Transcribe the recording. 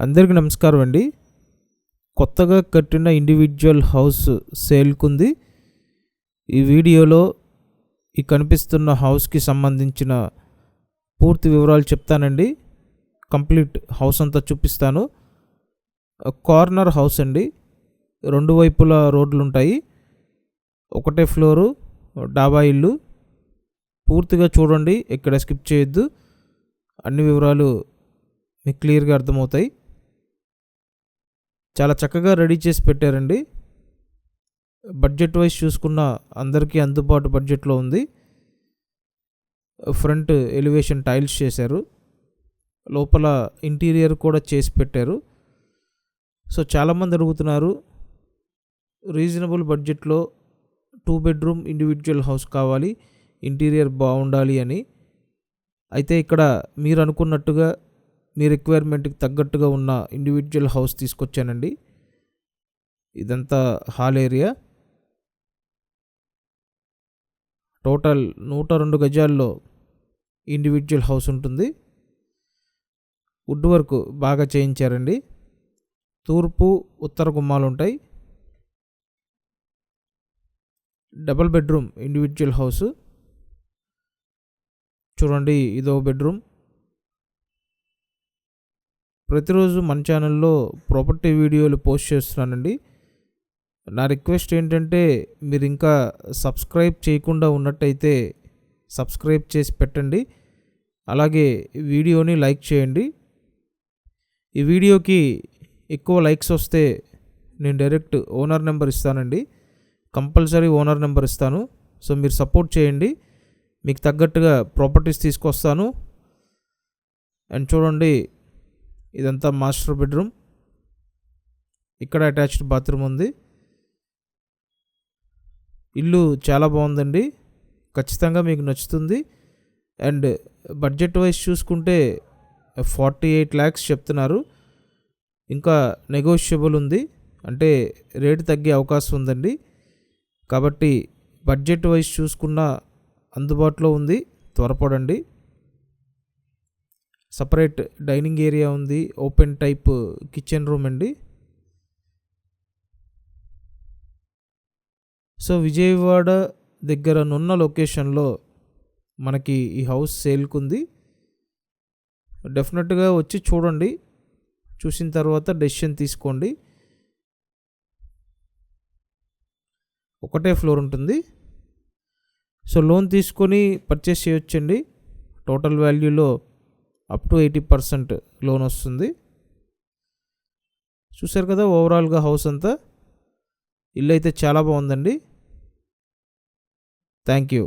అందరికీ నమస్కారం అండి. కొత్తగా కట్టిన ఇండివిజువల్ హౌస్ సేల్కుంది. ఈ వీడియోలో ఈ కనిపిస్తున్న హౌస్కి సంబంధించిన పూర్తి వివరాలు చెప్తానండి. కంప్లీట్ హౌస్ అంతా చూపిస్తాను. కార్నర్ హౌస్ అండి. రెండు వైపులా రోడ్లు ఉంటాయి. ఒకటే ఫ్లోరు, డాబా ఇల్లు. పూర్తిగా చూడండి, ఎక్కడ స్కిప్ చేయొద్దు. అన్ని వివరాలు మీకు క్లియర్గా అర్థమవుతాయి. చాలా చక్కగా రెడీ చేసి పెట్టారండి. బడ్జెట్ వైజ్ చూసుకున్న అందరికీ అందుబాటు బడ్జెట్లో ఉంది. ఫ్రంట్ ఎలివేషన్ టైల్స్ చేశారు. లోపల ఇంటీరియర్ కూడా చేసి పెట్టారు. సో చాలామంది అడుగుతున్నారు, రీజనబుల్ బడ్జెట్లో 2 బెడ్రూమ్ ఇండివిజువల్ హౌస్ కావాలి, ఇంటీరియర్ బాగుండాలి అని. అయితే ఇక్కడ మీరు అనుకున్నట్టుగా మీ రిక్వైర్మెంట్కి తగ్గట్టుగా ఉన్న ఇండివిజువల్ హౌస్ తీసుకొచ్చానండి. ఇదంతా హాల్ ఏరియా. టోటల్ 102 గజాల్లో ఇండివిజువల్ హౌస్ ఉంటుంది. వుడ్ వర్క్ బాగా చేయించారండి. తూర్పు ఉత్తర గుమ్మాలు ఉంటాయి. Double bedroom individual house. చూడండి, ఇదో బెడ్రూమ్. ప్రతిరోజు మన ఛానల్లో ప్రాపర్టీ వీడియోలు పోస్ట్ చేస్తున్నానండి. నా రిక్వెస్ట్ ఏంటంటే, మీరు ఇంకా సబ్స్క్రైబ్ చేయకుండా ఉన్నట్టయితే సబ్స్క్రైబ్ చేసి పెట్టండి. అలాగే వీడియోని లైక్ చేయండి. ఈ వీడియోకి ఎక్కువ లైక్స్ వస్తే నేను డైరెక్ట్ ఓనర్ నెంబర్ ఇస్తానండి. కంపల్సరీ ఓనర్ నెంబర్ ఇస్తాను. సో మీరు సపోర్ట్ చేయండి. మీకు తగ్గట్టుగా ప్రాపర్టీస్ తీసుకొస్తాను. అండ్ చూడండి, ఇదంతా మాస్టర్ బెడ్రూమ్. ఇక్కడ అటాచ్డ్ బాత్రూమ్ ఉంది. ఇల్లు చాలా బాగుందండి. ఖచ్చితంగా మీకు నచ్చుతుంది. అండ్ బడ్జెట్ వైజ్ చూసుకుంటే 48 lakhs చెప్తున్నారు. ఇంకా నెగోషియబుల్ ఉంది, అంటే రేటు తగ్గే అవకాశం ఉందండి. కాబట్టి బడ్జెట్ వైజ్ చూసుకున్న అందుబాటులో ఉంది, త్వరపడండి. సపరేట్ డైనింగ్ ఏరియా ఉంది. ఓపెన్ టైప్ కిచెన్ రూమ్ అండి. సో విజయవాడ దగ్గర నున్న లొకేషన్లో మనకి ఈ హౌస్ సేల్కుంది. డెఫినెట్గా వచ్చి చూడండి. చూసిన తర్వాత డెసిషన్ తీసుకోండి. ఒకటే ఫ్లోర్ ఉంటుంది. సో లోన్ తీసుకొని పర్చేస్ చేయొచ్చండి. టోటల్ వాల్యూలో అప్ టు 80% లోన్ వస్తుంది. చూసారు కదా, ఓవరాల్గా హౌస్ అంతా. ఇల్లు అయితే చాలా బాగుందండి. Thank you.